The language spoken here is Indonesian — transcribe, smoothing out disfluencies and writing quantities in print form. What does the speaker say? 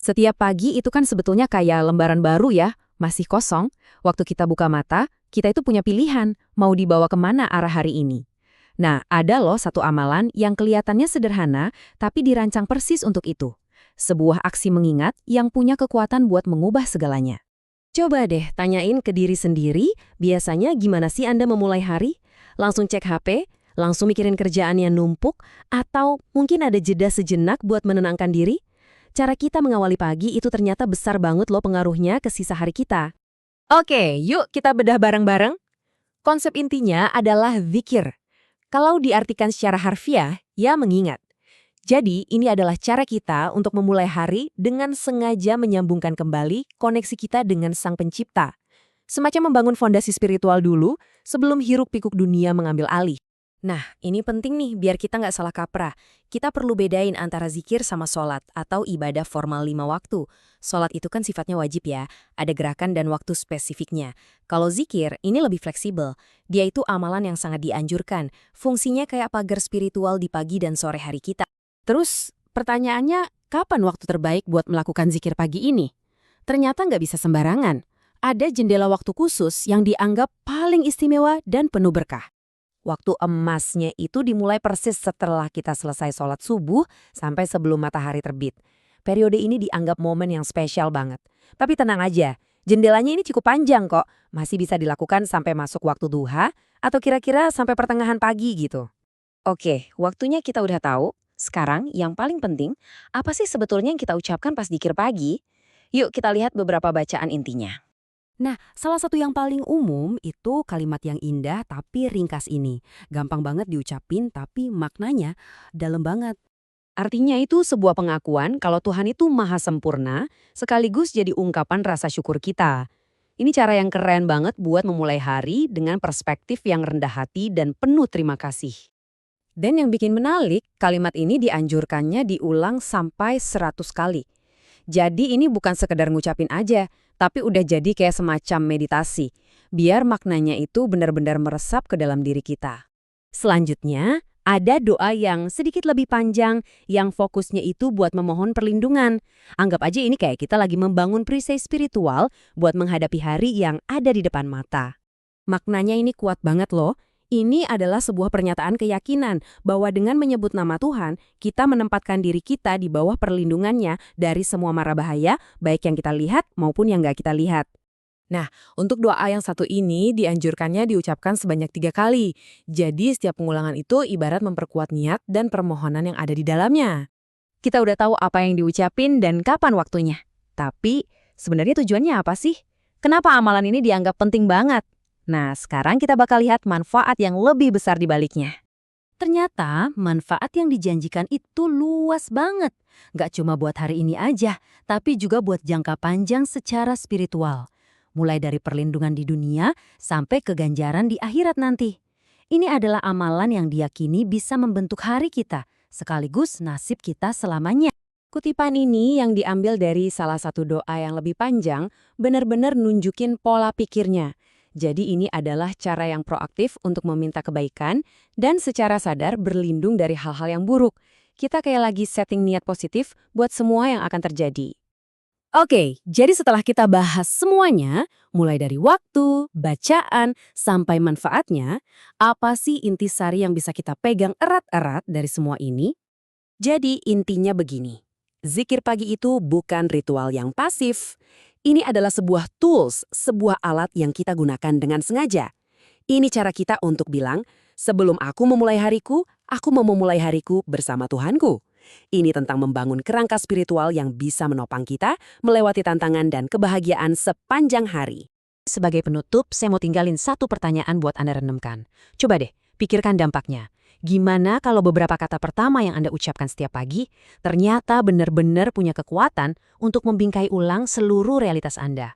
Setiap pagi itu kan sebetulnya kayak lembaran baru ya, masih kosong. Waktu kita buka mata, kita itu punya pilihan, mau dibawa kemana arah hari ini. Nah, ada loh satu amalan yang kelihatannya sederhana, tapi dirancang persis untuk itu. Sebuah aksi mengingat yang punya kekuatan buat mengubah segalanya. Coba deh tanyain ke diri sendiri, biasanya gimana sih Anda memulai hari? Langsung cek HP? Langsung mikirin kerjaan yang numpuk? Atau mungkin ada jeda sejenak buat menenangkan diri? Cara kita mengawali pagi itu ternyata besar banget loh pengaruhnya ke sisa hari kita. Oke, yuk kita bedah bareng-bareng. Konsep intinya adalah zikir. Kalau diartikan secara harfiah, ya mengingat. Jadi, ini adalah cara kita untuk memulai hari dengan sengaja menyambungkan kembali koneksi kita dengan Sang Pencipta. Semacam membangun fondasi spiritual dulu sebelum hiruk-pikuk dunia mengambil alih. Nah, ini penting nih biar kita nggak salah kaprah. Kita perlu bedain antara zikir sama sholat atau ibadah formal 5 waktu. Sholat itu kan sifatnya wajib ya, ada gerakan dan waktu spesifiknya. Kalau zikir, ini lebih fleksibel. Dia itu amalan yang sangat dianjurkan. Fungsinya kayak pagar spiritual di pagi dan sore hari kita. Terus, pertanyaannya, kapan waktu terbaik buat melakukan zikir pagi ini? Ternyata nggak bisa sembarangan. Ada jendela waktu khusus yang dianggap paling istimewa dan penuh berkah. Waktu emasnya itu dimulai persis setelah kita selesai sholat subuh sampai sebelum matahari terbit. Periode ini dianggap momen yang spesial banget. Tapi tenang aja, jendelanya ini cukup panjang kok. Masih bisa dilakukan sampai masuk waktu duha atau kira-kira sampai pertengahan pagi gitu. Oke, waktunya kita udah tahu. Sekarang yang paling penting, apa sih sebetulnya yang kita ucapkan pas zikir pagi? Yuk kita lihat beberapa bacaan intinya. Nah, salah satu yang paling umum itu kalimat yang indah tapi ringkas ini. Gampang banget diucapin tapi maknanya dalam banget. Artinya itu sebuah pengakuan kalau Tuhan itu maha sempurna sekaligus jadi ungkapan rasa syukur kita. Ini cara yang keren banget buat memulai hari dengan perspektif yang rendah hati dan penuh terima kasih. Dan yang bikin menarik, kalimat ini dianjurkannya diulang sampai 100 kali. Jadi ini bukan sekedar ngucapin aja, tapi udah jadi kayak semacam meditasi. Biar maknanya itu benar-benar meresap ke dalam diri kita. Selanjutnya, ada doa yang sedikit lebih panjang, yang fokusnya itu buat memohon perlindungan. Anggap aja ini kayak kita lagi membangun perisai spiritual buat menghadapi hari yang ada di depan mata. Maknanya ini kuat banget loh. Ini adalah sebuah pernyataan keyakinan bahwa dengan menyebut nama Tuhan, kita menempatkan diri kita di bawah perlindungannya dari semua mara bahaya, baik yang kita lihat maupun yang nggak kita lihat. Nah, untuk doa yang satu ini dianjurkannya diucapkan sebanyak 3 kali. Jadi setiap pengulangan itu ibarat memperkuat niat dan permohonan yang ada di dalamnya. Kita udah tahu apa yang diucapin dan kapan waktunya. Tapi sebenarnya tujuannya apa sih? Kenapa amalan ini dianggap penting banget? Nah, sekarang kita bakal lihat manfaat yang lebih besar di baliknya. Ternyata, manfaat yang dijanjikan itu luas banget. Nggak cuma buat hari ini aja, tapi juga buat jangka panjang secara spiritual. Mulai dari perlindungan di dunia sampai keganjaran di akhirat nanti. Ini adalah amalan yang diyakini bisa membentuk hari kita, sekaligus nasib kita selamanya. Kutipan ini yang diambil dari salah satu doa yang lebih panjang, benar-benar nunjukin pola pikirnya. Jadi ini adalah cara yang proaktif untuk meminta kebaikan dan secara sadar berlindung dari hal-hal yang buruk. Kita kayak lagi setting niat positif buat semua yang akan terjadi. Oke, jadi setelah kita bahas semuanya, mulai dari waktu, bacaan, sampai manfaatnya, apa sih intisari yang bisa kita pegang erat-erat dari semua ini? Jadi intinya begini, zikir pagi itu bukan ritual yang pasif. Ini adalah sebuah tools, sebuah alat yang kita gunakan dengan sengaja. Ini cara kita untuk bilang, sebelum aku memulai hariku, aku mau memulai hariku bersama Tuhanku. Ini tentang membangun kerangka spiritual yang bisa menopang kita, melewati tantangan dan kebahagiaan sepanjang hari. Sebagai penutup, saya mau tinggalin satu pertanyaan buat Anda renungkan. Coba deh, pikirkan dampaknya. Gimana kalau beberapa kata pertama yang Anda ucapkan setiap pagi ternyata benar-benar punya kekuatan untuk membingkai ulang seluruh realitas Anda?